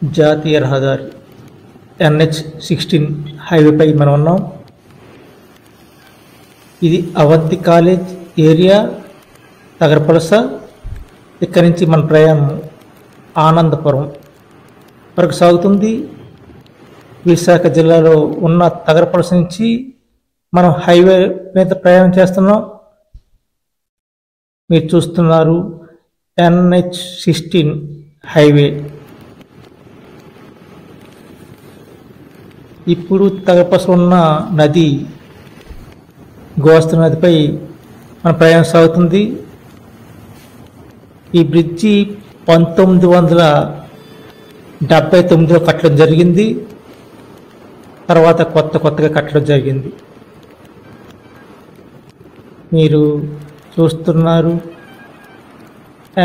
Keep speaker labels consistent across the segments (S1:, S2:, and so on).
S1: జాతీయ రహదారి NH-16 హైవేపై మనం ఉన్నాం. ఇది అవంతి కాలేజ్ ఏరియా తగరపలస. ఇక్కడి నుంచి మన ప్రయాణం ఆనందపురం వరకు సాగుతుంది. విశాఖ జిల్లాలో ఉన్న తగరపలస నుంచి మనం హైవే మీద ప్రయాణం చేస్తున్నాం. మీరు చూస్తున్నారు NH-16 హైవే. ఇప్పుడు తగరపలస ఉన్న నది గోస్త నదిపై మన ప్రయాణం సాగుతుంది. ఈ బ్రిడ్జి 1979లో కట్టడం జరిగింది. తర్వాత కొత్తగా కట్టడం జరిగింది. మీరు చూస్తున్నారు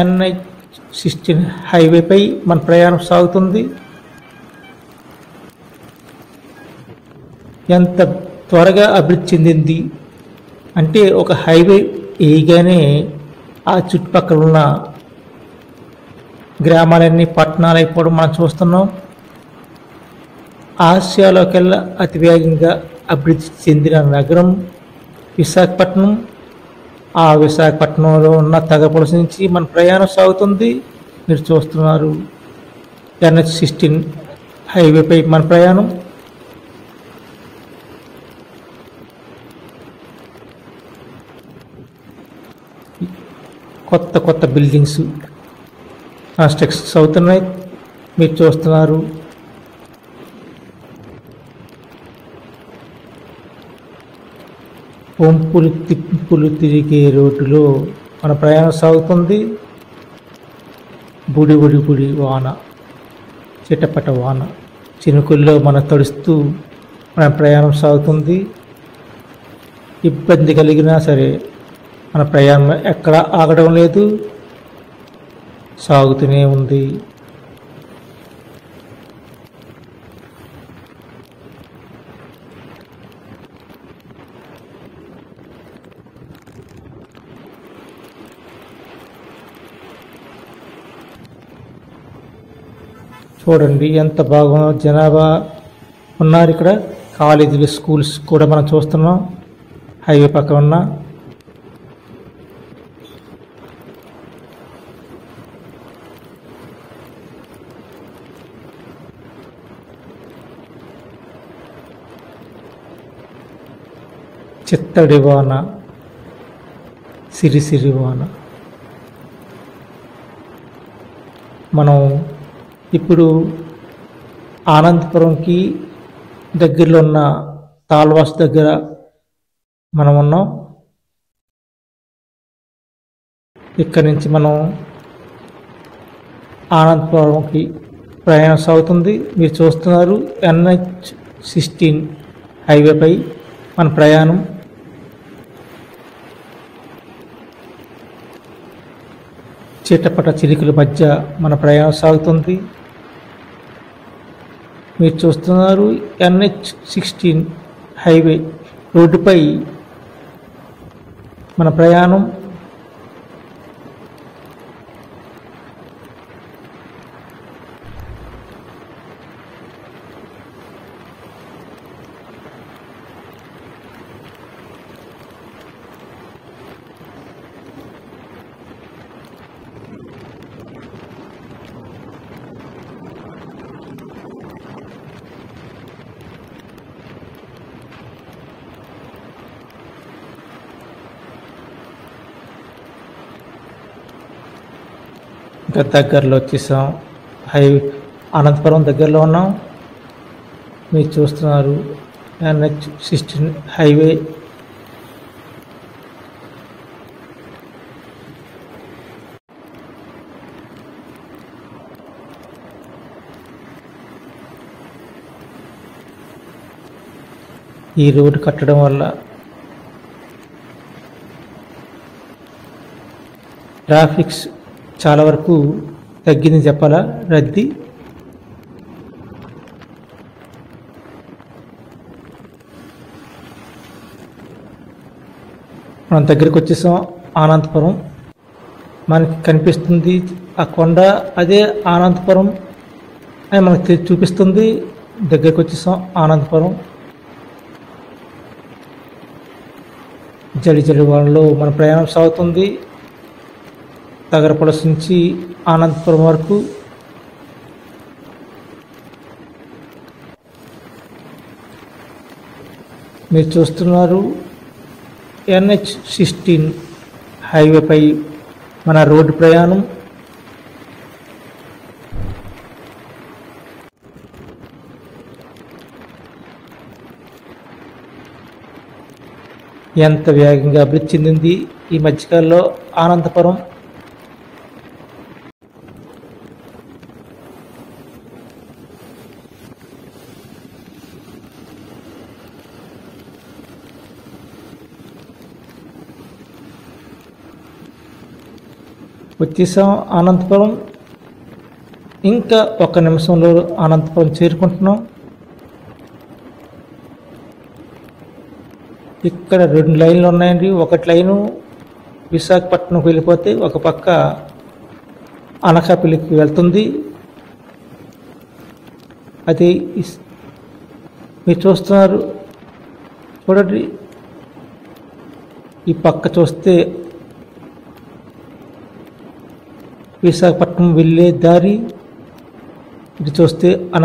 S1: NH-16 హైవేపై మన ప్రయాణం సాగుతుంది. ఎంత త్వరగా అభివృద్ధి చెందింది అంటే ఒక హైవే వేయగానే ఆ చుట్టుపక్కల ఉన్న గ్రామాలన్నీ పట్టణాలు అయిపోవడం మనం చూస్తున్నాం. ఆసియాలోకెల్లా అతివేగంగా అభివృద్ధి చెందిన నగరం విశాఖపట్నం. ఆ విశాఖపట్నంలో ఉన్న తగరపలస నుంచి మన ప్రయాణం సాగుతుంది. మీరు చూస్తున్నారు NH-16 హైవేపై మన ప్రయాణం. కొత్త బిల్డింగ్స్ కన్స్ట్రక్షన్స్ అవుతున్నాయి. మీరు చూస్తున్నారు వంపులు తిప్పులు తిరిగే రోడ్డులో మన ప్రయాణం సాగుతుంది. బుడి వాన, చిటపట వాన, చినుకుల్లో మన తడుస్తూ మన ప్రయాణం సాగుతుంది. ఇబ్బంది కలిగినా సరే మన ప్రయాణం ఎక్కడ ఆగడం లేదు, సాగుతూనే ఉంది. చూడండి ఎంత బాగుందో, జనాభా ఉన్నారు ఇక్కడ. కాలేజీలు, స్కూల్స్ కూడా మనం చూస్తున్నాం హైవే పక్కన ఉన్న. చిత్తడి వాన, సిరిసిరి వాన. మనం ఇప్పుడు ఆనందపురంకి దగ్గరలో ఉన్న తాల్వాస్ దగ్గర మనం ఉన్నాం. ఇక్కడి నుంచి మనం ఆనందపురంకి ప్రయాణం సాగుతుంది. మీరు చూస్తున్నారు NH-16 హైవేపై మన ప్రయాణం. చిటపట చిలుకల మధ్య మన ప్రయాణం సాగుతుంది. మీరు చూస్తున్నారు NH-16 హైవే రోడ్డుపై మన ప్రయాణం. ఇంకా దగ్గరలో వచ్చేసాం. అనంతపురం దగ్గరలో ఉన్నాం. మీరు చూస్తున్నారు NH-16 హైవే. ఈ రోడ్డు కట్టడం వల్ల ట్రాఫిక్స్ చాలా వరకు తగ్గింది చెప్పాలా, రద్దీ. మనం దగ్గరికి వచ్చేసాం ఆనందపురం. మనకి కనిపిస్తుంది ఆ కొండ, అదే అనంతపురం. అని మనకు చూపిస్తుంది. దగ్గరికి వచ్చేసాం ఆనందపురం. జడి జడి వానలో మన ప్రయాణం సాగుతుంది. తగరపలస నుంచి ఆనందపురం వరకు. మీరు చూస్తున్నారు NH-16 హైవేపై మన రోడ్డు ప్రయాణం. ఎంత వేగంగా అభివృద్ధి చెందింది ఈ మధ్యకాలంలో ఆనందపురం. వచ్చేసాం అనంతపురం. ఇంకా 1 నిమిషంలో అనంతపురం చేరుకుంటున్నాం. ఇక్కడ 2 లైన్లు ఉన్నాయండి. ఒకటి లైను విశాఖపట్నంకి వెళ్ళిపోతే ఒక పక్క అనకాపల్లికి వెళ్తుంది. అది మీరు చూస్తున్నారు చూడండి. ఈ పక్క చూస్తే విశాఖపట్నం వెళ్ళే దారి, ఇటు చూస్తే